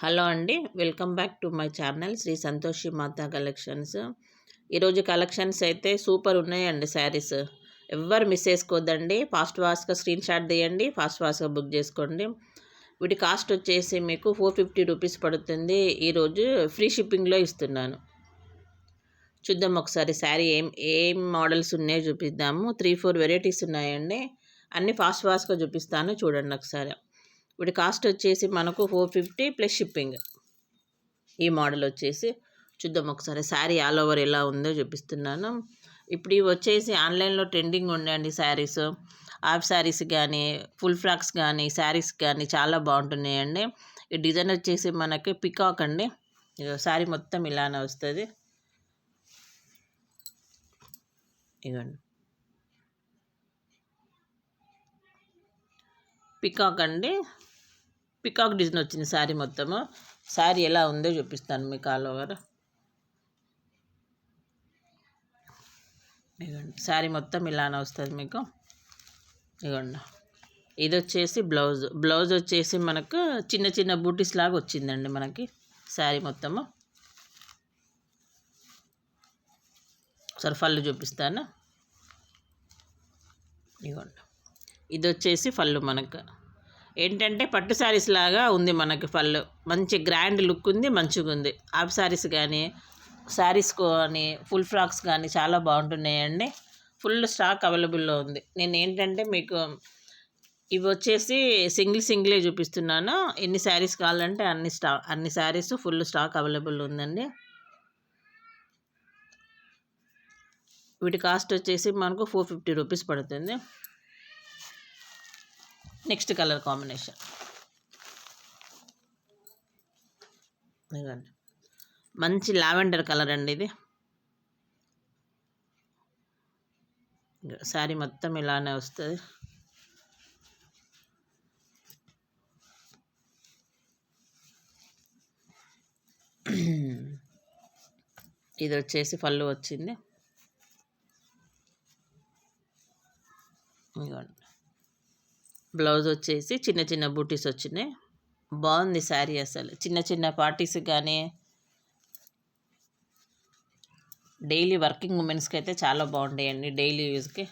Hello అండి. Welcome back to my channel Shri Santoshi Mata collections. ఈరోజు collections అయితే సూపర్ ఉన్నాయండి శారీస్. ఎవ్వరు మిస్ చేసుకోవద్దండి. ఫాస్ట్గా స్క్రీన్ షాట్ తీయండి, ఫాస్ట్గా బుక్ చేసుకోండి. వీటి కాస్ట్ వచ్చేసి మీకు 450 రూపీస్ పడుతుంది. ఈరోజు ఫ్రీ షిప్పింగ్లో ఇస్తున్నాను. చూద్దాం ఒకసారి శారీ ఏం మోడల్స్ ఉన్నాయో చూపిద్దాము. 3-4 వెరైటీస్ ఉన్నాయండి. అన్నీ ఫాస్ట్గా చూపిస్తాను, చూడండి ఒకసారి. వీటి కాస్ట్ వచ్చేసి మనకు 450 ప్లస్ షిప్పింగ్. ఈ మోడల్ వచ్చేసి చూద్దాం ఒకసారి శారీ ఆల్ ఓవర్ ఎలా ఉందో చూపిస్తున్నాను. ఇప్పుడు ఇవి వచ్చేసి ఆన్లైన్లో ట్రెండింగ్ ఉండండి శారీస్. హాఫ్ శారీస్ కానీ, ఫుల్ ఫ్రాక్స్ కానీ, శారీస్ కానీ చాలా బాగుంటున్నాయండి. ఈ డిజైన్ వచ్చేసి మనకి పికాక్ అండి. శారీ మొత్తం ఇలానే వస్తుంది. ఇవ్వండి, పికాక్ అండి. పికాక్ డిజైన్ వచ్చింది శారీ మొత్తము. శారీ ఎలా ఉందో చూపిస్తాను మీకు ఆల్ ఓవర్. ఇదిగోండి, శారీ మొత్తం ఇలానే వస్తుంది మీకు. ఇదిగోండి, ఇది వచ్చేసి బ్లౌజ్ వచ్చేసి మనకు చిన్న చిన్న బూటీస్ లాగా వచ్చిందండి మనకి శారీ మొత్తము. సరే పళ్ళు చూపిస్తాను. ఇదిగోండి, ఇది వచ్చేసి పళ్ళు. మనకు ఏంటంటే పట్టు శారీస్ లాగా ఉంది మనకి పళ్ళు. మంచి గ్రాండ్ లుక్ ఉంది, మంచిగా ఉంది. హాఫ్ శారీస్ కానీ, శారీస్ కానీ, ఫుల్ ఫ్రాక్స్ కానీ చాలా బాగుంటున్నాయండి. ఫుల్ స్టాక్ అవైలబుల్లో ఉంది. నేను ఏంటంటే మీకు ఇవి వచ్చేసి సింగిలే చూపిస్తున్నాను. ఎన్ని శారీస్ కావాలంటే అన్ని శారీస్ ఫుల్ స్టాక్ అవైలబుల్ ఉందండి. వీటి కాస్ట్ వచ్చేసి మనకు 450 రూపీస్ పడుతుంది. నెక్స్ట్ కలర్ కాంబినేషన్ ఇదండి, మంచి లావెండర్ కలర్ అండి. ఇది శారీ మొత్తం ఇలానే వస్తుంది. ఇది వచ్చేసి పళ్ళు వచ్చింది. ఇదిగోండి, బ్లౌజ్ వచ్చేసి చిన్న చిన్న బూటీస్ వచ్చినాయి. బాగుంది శారీ. అసలు చిన్న చిన్న పార్టీస్ కానీ, డైలీ వర్కింగ్ ఉమెన్స్కి అయితే చాలా బాగుంటాయండి, డైలీ యూజ్కి.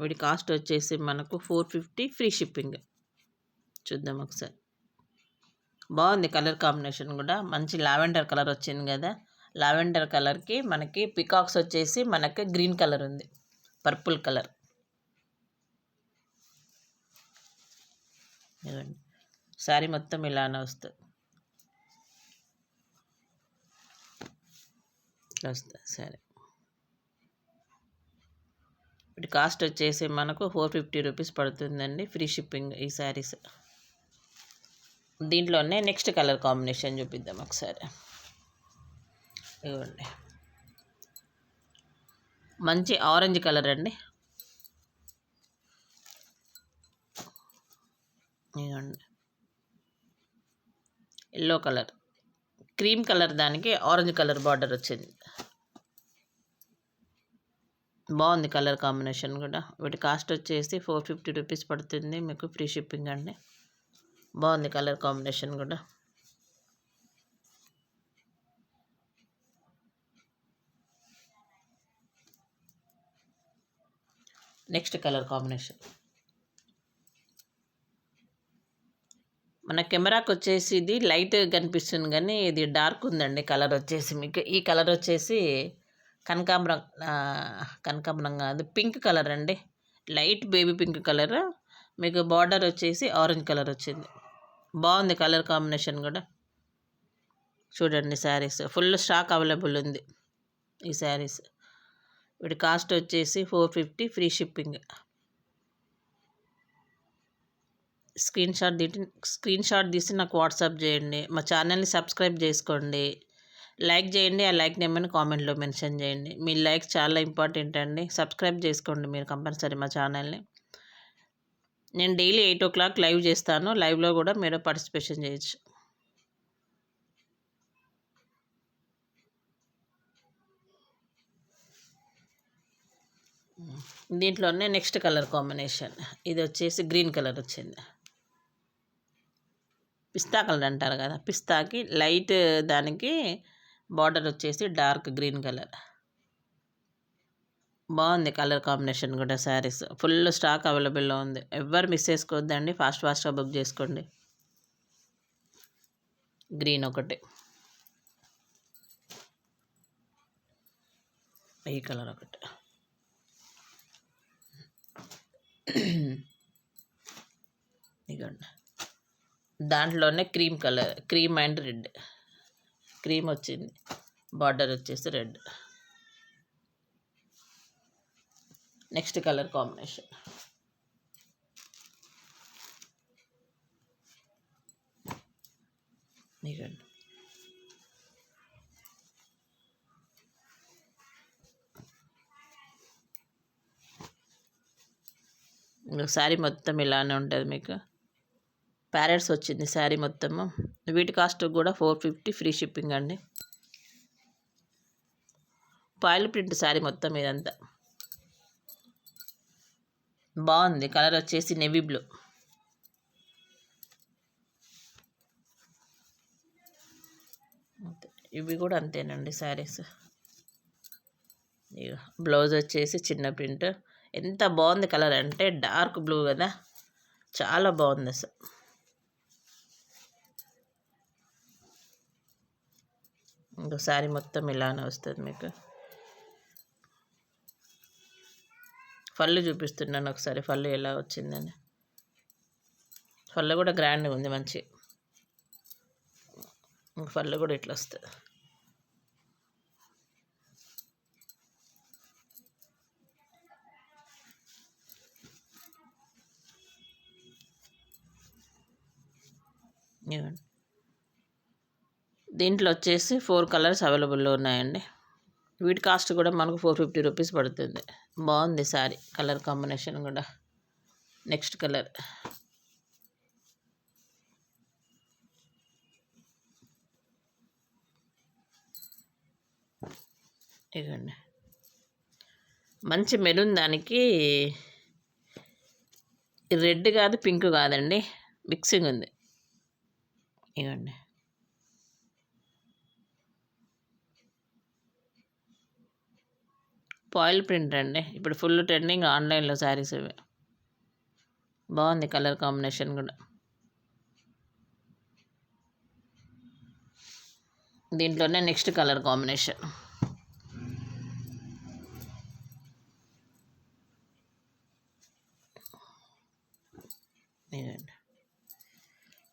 వీటి కాస్ట్ వచ్చేసి మనకు 450 ఫ్రీ షిప్పింగ్. చూద్దాం ఒకసారి. బాగుంది కలర్ కాంబినేషన్ కూడా. మంచి లావెండర్ కలర్ వచ్చింది కదా. లావెండర్ కలర్కి మనకి పికాక్స్ వచ్చేసి మనకి గ్రీన్ కలర్ ఉంది, పర్పుల్ కలర్. శారీ మొత్తం ఇలానే వస్తుంది. సరే, వీటి కాస్ట్ వచ్చేసి మనకు 450 రూపీస్ పడుతుందండి, ఫ్రీ షిప్పింగ్ ఈ శారీస్. దీంట్లోనే నెక్స్ట్ కలర్ కాంబినేషన్ చూపిద్దాం ఒకసారి. ఇవ్వండి, మంచి ఆరెంజ్ కలర్ అండి. ఇవ్వండి, ఎల్లో కలర్, క్రీమ్ కలర్, దానికి ఆరెంజ్ కలర్ బార్డర్ వచ్చింది. బాగుంది కలర్ కాంబినేషన్ కూడా. వీటి కాస్ట్ వచ్చేసి 450 రూపీస్ పడుతుంది మీకు, ఫ్రీ షిప్పింగ్ అండి. బాగుంది కలర్ కాంబినేషన్ కూడా. నెక్స్ట్ కలర్ కాంబినేషన్ మన కెమెరాకి వచ్చేసి ఇది లైట్ కనిపిస్తుంది కానీ ఇది డార్క్ ఉందండి కలర్ వచ్చేసి మీకు. ఈ కలర్ వచ్చేసి కనకాంబరం కాదు, పింక్ కలర్ అండి. Light baby pink colour. మీకు బార్డర్ వచ్చేసి ఆరెంజ్ కలర్ వచ్చింది. బాగుంది కలర్ కాంబినేషన్ కూడా. చూడండి, శారీస్ ఫుల్ స్టాక్ అవైలబుల్ ఉంది ఈ శారీస్. వీటి కాస్ట్ వచ్చేసి 450 ఫ్రీ షిప్పింగ్. స్క్రీన్ షాట్ తీసి నాకు వాట్సాప్ చేయండి. మా ఛానల్ని సబ్స్క్రైబ్ చేసుకోండి, లైక్ చేయండి. ఆ లైక్ నెంబర్ని కామెంట్లో మెన్షన్ చేయండి. మీ లైక్ చాలా ఇంపార్టెంట్ అండి. సబ్స్క్రైబ్ చేసుకోండి మీరు కంపల్సరీ మా ఛానల్ని. నేను డైలీ 8 o'clock లైవ్ చేస్తాను. లైవ్లో కూడా మీరు పార్టిసిపేషన్ చేయొచ్చు. దీంట్లోనే నెక్స్ట్ కలర్ కాంబినేషన్ ఇది వచ్చేసి గ్రీన్ కలర్ వచ్చింది. పిస్తా కలర్ అంటారు కదా, పిస్తాకి లైట్ దానికి బార్డర్ వచ్చేసి డార్క్ గ్రీన్ కలర్. బాగుంది కలర్ కాంబినేషన్ కూడా. శారీస్ ఫుల్ స్టాక్ అవైలబుల్లో ఉంది, ఎవ్వరు మిస్ చేసుకోవద్దండి, ఫాస్ట్గా బుక్ చేసుకోండి. గ్రీన్ ఒకటి, ఈ కలర్ ఒకటి, ఇదిగోండి దాంట్లోనే cream colour, cream and red, cream వచ్చింది, బార్డర్ వచ్చేసి రెడ్. నెక్స్ట్ కలర్ కాంబినేషన్ ఇదిగోండి, శారీ మొత్తం ఇలానే ఉంటుంది మీకు. ప్యారెట్స్ వచ్చింది శారీ మొత్తము. వీటి కాస్ట్ కూడా 450 ఫ్రీ షిప్పింగ్ అండి. పాయిల్ ప్రింట్ శారీ మొత్తం ఇదంతా. బాగుంది కలర్ వచ్చేసి నేవీ బ్లూ. ఇవి కూడా అంతేనండి శారీస్. బ్లౌజ్ వచ్చేసి చిన్న ప్రింట్. ఎంత బాగుంది కలర్ అంటే డార్క్ బ్లూ కదా, చాలా బాగుంది అసలు. ఇంకో శారీ మొత్తం ఇలానే వస్తుంది మీకు. పళ్ళు చూపిస్తున్నాను ఒకసారి, పళ్ళు ఎలా వచ్చిందని. పళ్ళు కూడా గ్రాండ్గా ఉంది మంచి. పళ్ళు కూడా ఇట్లా వస్తుంది. దీంట్లో వచ్చేసి 4 కలర్స్ అవైలబుల్లో ఉన్నాయండి. వీటి కాస్ట్ కూడా మనకు 450 రూపీస్ పడుతుంది. బాగుంది శారీ కలర్ కాంబినేషన్ కూడా. నెక్స్ట్ కలర్ ఇదండి, మంచి మెరూన్, దానికి రెడ్ కాదు పింక్ కాదండి, మిక్సింగ్ ఉంది. ఇవ్వండి, పాయిల్ ప్రింట్ అండి, ఇప్పుడు ఫుల్ ట్రెండింగ్ ఆన్లైన్లో శారీస్ ఇవి. బాగుంది కలర్ కాంబినేషన్ కూడా. దీంట్లోనే నెక్స్ట్ కలర్ కాంబినేషన్ ఇదండి.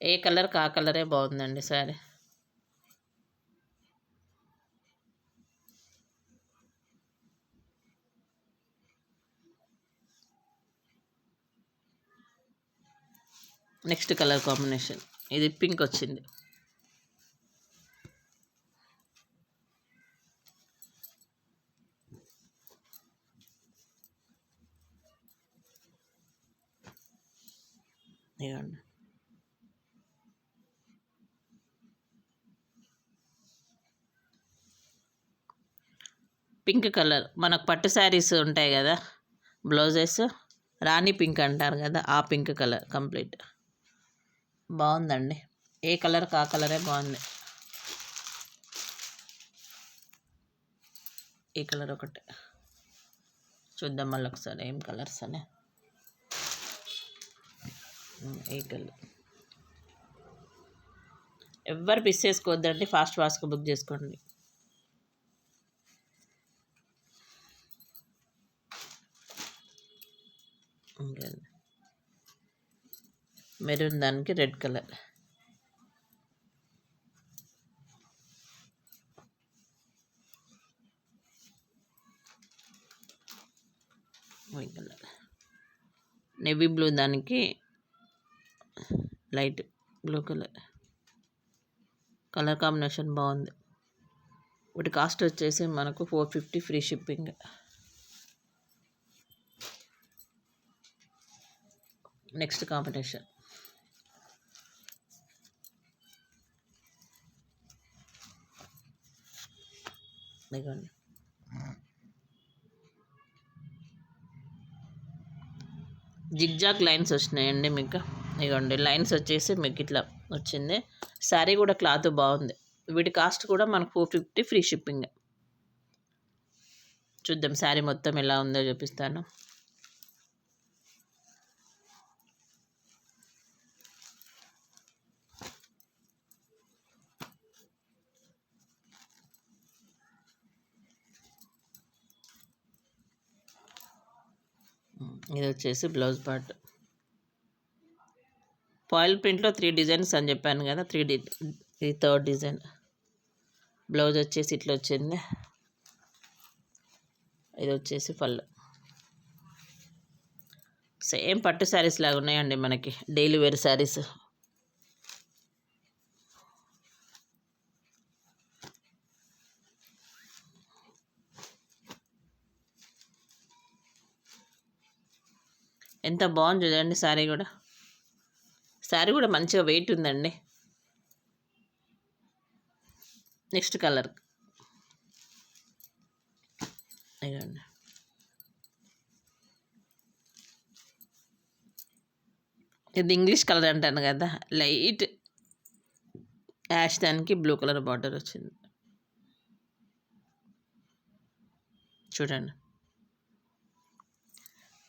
ఏ కలర్కి ఆ కలరే బాగుందండి శారీ. నెక్స్ట్ కలర్ కాంబినేషన్ ఇది పింక్ వచ్చింది. ఇవ్వండి, పింక్ కలర్ మనకు పట్టు శారీస్ ఉంటాయి కదా బ్లౌజెస్, రాణి పింక్ అంటారు కదా, ఆ పింక్ కలర్ కంప్లీట్. బాగుందండి, ఏ కలర్కి ఆ కలరే బాగుంది. ఈ కలర్ ఒకటి చూద్దాం మళ్ళీ ఒకసారి ఏం కలర్స్ అని. ఈ కలర్ ఎవ్వరు మిస్ చేసుకోవద్దండి, ఫాస్ట్గా బుక్ చేసుకోండి. మెరూన్ దానికి red colour. Colour navy blue దానికి light blue colour. Colour combination బాగుంది. వీటి కాస్ట్ వచ్చేసి మనకు 450 ఫ్రీ షిప్పింగ్. నెక్స్ట్ కాంబినేషన్ ఇదిగోండి, జిగ్జాగ్ లైన్స్ వచ్చినాయండి మీకు. ఇదిగోండి లైన్స్ వచ్చేసి మీకు ఇట్లా వచ్చింది. శారీ కూడా క్లాత్ బాగుంది. వీటి కాస్ట్ కూడా మనకు 450 ఫ్రీ షిప్పింగ్. చూద్దాం శారీ మొత్తం ఎలా ఉందో చూపిస్తాను. ఇది వచ్చేసి బ్లౌజ్ పార్ట్. ఫాయిల్ ప్రింట్లో 3 డిజైన్స్ అని చెప్పాను కదా, ఇది 3rd డిజైన్. బ్లౌజ్ వచ్చేసి ఇట్లా వచ్చింది. ఇది వచ్చేసి పళ్ళు. సేమ్ పట్టు శారీస్ లాగా ఉన్నాయండి మనకి, డైలీ వేర్ శారీస్. ఎంత బాగుంది చూడండి శారీ కూడా. శారీ కూడా మంచిగా వెయిట్ ఉందండి. నెక్స్ట్ కలర్ ఇదండి. ఇది ఇంగ్లీష్ కలర్ అంటాను కదా, లైట్ యాష్, దానికి బ్లూ కలర్ బార్డర్ వచ్చింది. చూడండి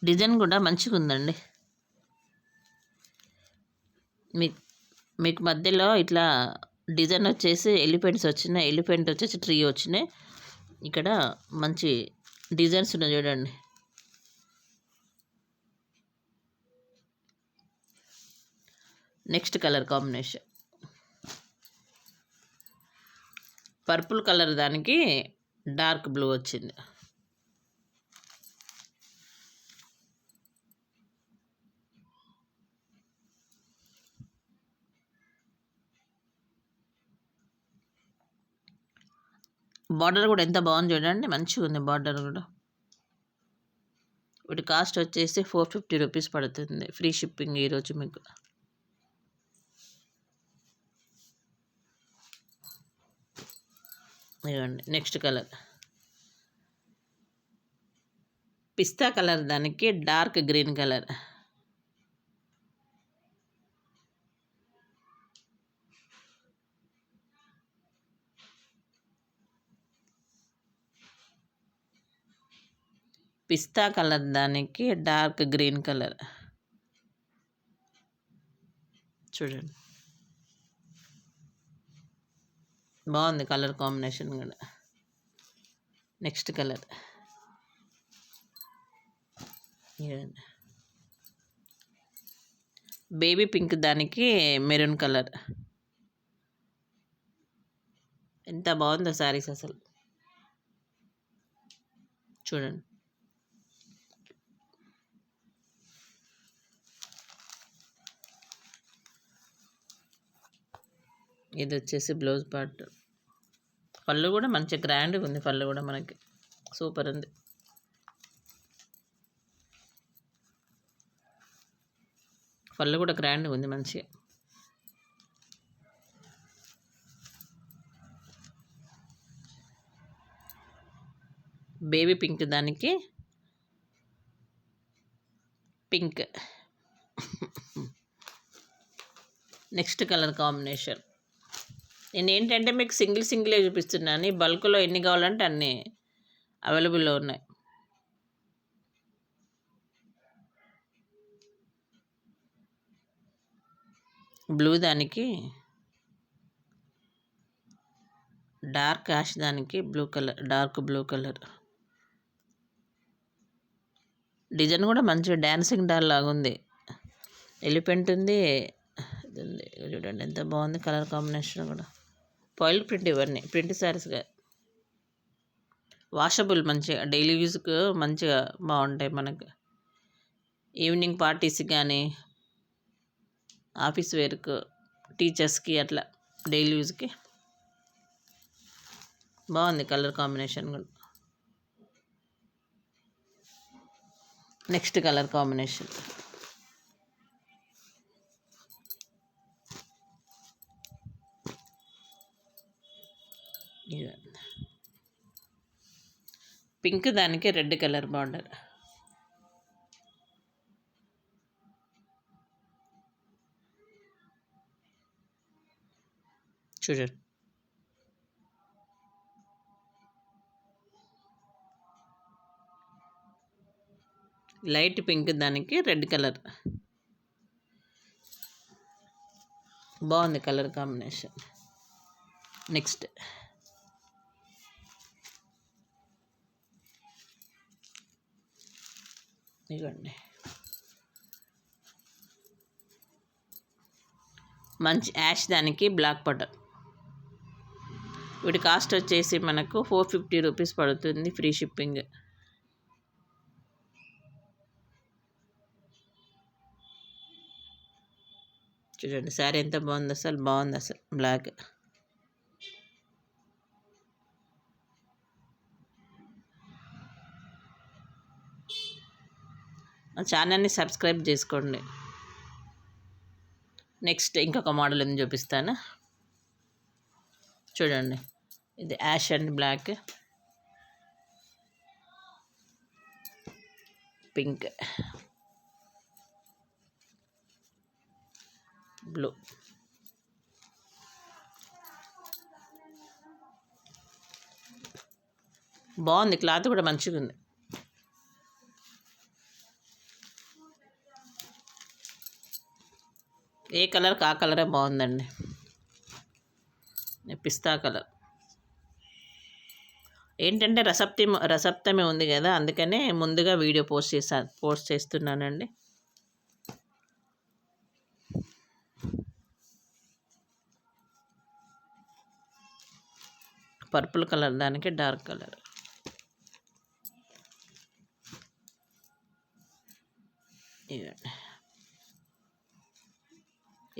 డిజైన్ కూడా మంచిగా ఉందండి. మీకు మధ్యలో ఇట్లా డిజైన్ వచ్చేసి ఎలిఫెంట్స్ వచ్చినాయి. ఎలిఫెంట్ వచ్చేసి ట్రీ వచ్చినాయి. ఇక్కడ మంచి డిజైన్స్ ఉన్నాయి చూడండి. Next colour combination purple colour, దానికి డార్క్ బ్లూ వచ్చింది. బార్డర్ కూడా ఎంత బాగుంది చూడండి, మంచిగా ఉంది బార్డర్ కూడా. వీటి కాస్ట్ వచ్చేసి 450 రూపీస్ పడుతుంది, ఫ్రీ షిప్పింగ్ ఈరోజు మీకు. ఇవ్వండి నెక్స్ట్ కలర్ పిస్తా కలర్, దానికి డార్క్ గ్రీన్ కలర్. పిస్తా కలర్, దానికి డార్క్ గ్రీన్ కలర్. చూడండి బాగుంది కలర్ కాంబినేషన్ కూడా. నెక్స్ట్ కలర్ బేబీ పింక్, దానికి మెరూన్ కలర్. ఎంత బాగుందో శారీస్ అసలు. చూడండి ఇది వచ్చేసి బ్లౌజ్ పార్ట్. పళ్ళు కూడా మంచి గ్రాండ్గా ఉంది. పళ్ళు కూడా మనకి సూపర్ ఉంది. పళ్ళు కూడా గ్రాండ్గా ఉంది మంచిగా. బేబీ పింక్, దానికి పింక్. Next colour combination. నేను ఏంటంటే మీకు సింగిలే చూపిస్తున్నాను. బల్క్లో ఎన్ని కావాలంటే అన్నీ అవైలబుల్లో ఉన్నాయి. బ్లూ, దానికి డార్క్ యాష్, దానికి blue colour, dark blue colour. Design కూడా మంచిగా డ్యాన్సింగ్ డాల్ లాగా ఉంది. ఎలిఫెంట్ ఉంది. చూడండి ఎంత బాగుంది కలర్ కాంబినేషన్ కూడా. ఫాయిల్ ప్రింట్, ఇవన్నీ ప్రింట్ శారీస్గా వాషబుల్, మంచిగా డైలీ యూజ్కి మంచిగా బాగుంటాయి మనకు. ఈవినింగ్ పార్టీస్కి కానీ, ఆఫీస్ వేర్కు, టీచర్స్కి, అట్లా డైలీ యూజ్కి బాగుంది కలర్ కాంబినేషన్ కూడా. నెక్స్ట్ కలర్ కాంబినేషన్ పింక్, దానికి రెడ్ కలర్ బార్డర్. చూడండి. లైట్ పింక్ దానికి రెడ్ కలర్. బాగుంది కలర్ కాంబినేషన్. నెక్స్ట్ ఇదిగోండి, మంచి యాష్ దానికి బ్లాక్ బటన్. వీటి కాస్ట్ వచ్చేసి మనకు 450 రూపీస్ పడుతుంది, ఫ్రీ షిప్పింగ్. చూడండి శారీ ఎంత బాగుంది, అసలు బాగుంది అసలు బ్లాక్. మా ఛానల్ని సబ్స్క్రైబ్ చేసుకోండి. నెక్స్ట్ ఇంకొక మోడల్ ఉంది చూపిస్తాను. చూడండి, ఇది ash and black, pink, blue. బాగుంది, క్లాత్ కూడా మంచిగా ఉంది. ఏ కలర్ ఆ కలరే బాగుందండి. పిస్తా కలర్. ఏంటంటే రసప్తమి ఉంది కదా, అందుకనే ముందుగా వీడియో పోస్ట్ చేస్తున్నానండి. పర్పుల్ కలర్ దానికి డార్క్ కలర్.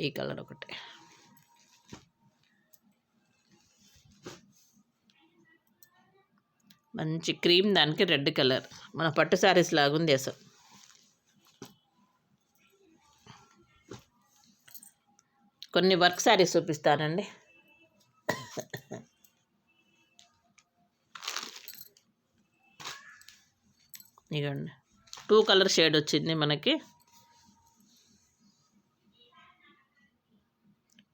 ఈ కలర్ ఒకటి. మంచి క్రీమ్ దానికి రెడ్ కలర్, మన పట్టు శారీస్ లాగుంది అసలు. కొన్ని వర్క్ శారీస్ చూపిస్తానండి. ఇదిగోండి, 2 కలర్ షేడ్ వచ్చింది మనకి.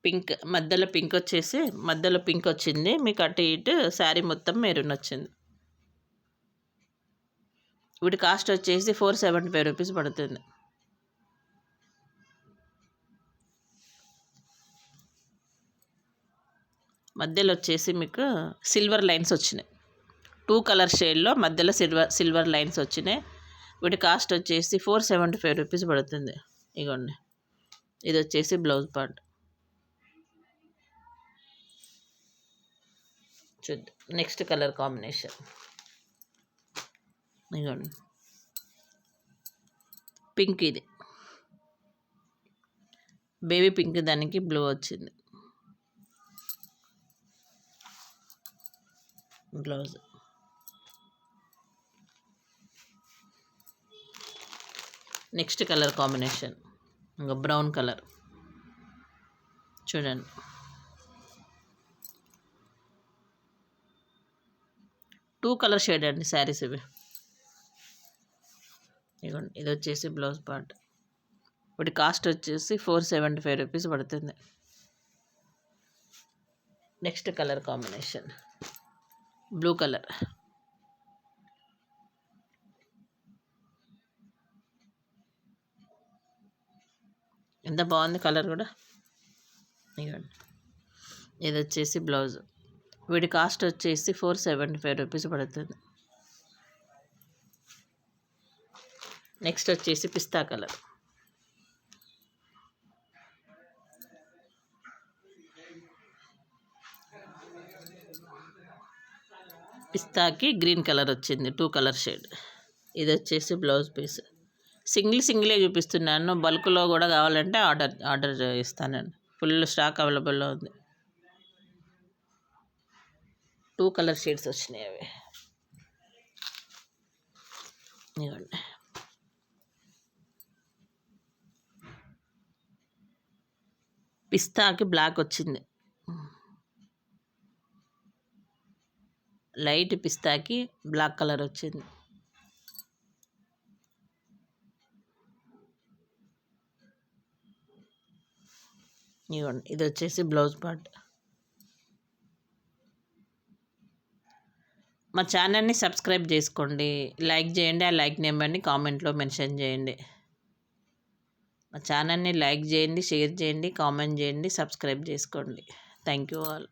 పింక్ మధ్యలో పింక్ వచ్చేసి మధ్యలో పింక్ వచ్చింది మీకు, అటు ఇటు శారీ మొత్తం మెరూన్ వచ్చింది. వీటి కాస్ట్ వచ్చేసి 475 రూపీస్ పడుతుంది. మధ్యలో వచ్చేసి మీకు సిల్వర్ లైన్స్ వచ్చినాయి. 2 కలర్ షేడ్లో మధ్యలో సిల్వర్ లైన్స్ వచ్చినాయి. వీటి కాస్ట్ వచ్చేసి 475 రూపీస్ పడుతుంది. ఇగోండి, ఇది వచ్చేసి బ్లౌజ్ పార్ట్. చూద్దాం నెక్స్ట్ కలర్ కాంబినేషన్. ఇదిగోండి, పింక్, ఇది బేబీ పింక్ దానికి బ్లూ వచ్చింది బ్లౌజ్. నెక్స్ట్ కలర్ కాంబినేషన్ ఇంకా బ్రౌన్ కలర్. చూడండి, 2 కలర్ షేడ్ అండి శారీస్ ఇవి. ఇదిగోండి, ఇది వచ్చేసి బ్లౌజ్ పార్ట్. వీటి కాస్ట్ వచ్చేసి 475 రూపీస్ పడుతుంది. Next colour combination blue colour. ఎంత బాగుంది కలర్ కూడా. ఇదిగోండి, ఇది వచ్చేసి బ్లౌజ్. వీటి కాస్ట్ వచ్చేసి 475 రూపీస్ పడుతుంది. నెక్స్ట్ వచ్చేసి పిస్తా కలర్. పిస్తాకి గ్రీన్ కలర్ వచ్చింది, 2 కలర్ షేడ్. ఇది వచ్చేసి బ్లౌజ్ పీస్. సింగిలే చూపిస్తున్నాను, బల్క్లో కూడా కావాలంటే ఆర్డర్ ఇస్తానండి. ఫుల్ స్టాక్ అవైలబుల్లో ఉంది. 2 కలర్ షేడ్స్ వచ్చినాయి అవి. ఇవ్వండి, పిస్తాకి బ్లాక్ వచ్చింది, లైట్ పిస్తాకి బ్లాక్ కలర్ వచ్చింది. ఇవ్వండి, ఇది వచ్చేసి బ్లౌజ్ పార్ట్. మా ఛానల్ని సబ్స్క్రైబ్ చేసుకోండి, లైక్ చేయండి, ఆ లైక్ నెంబర్ని కామెంట్లో మెన్షన్ చేయండి. మా ఛానల్ని లైక్ చేయండి, షేర్ చేయండి, కామెంట్ చేయండి, సబ్స్క్రైబ్ చేసుకోండి. Thank you all.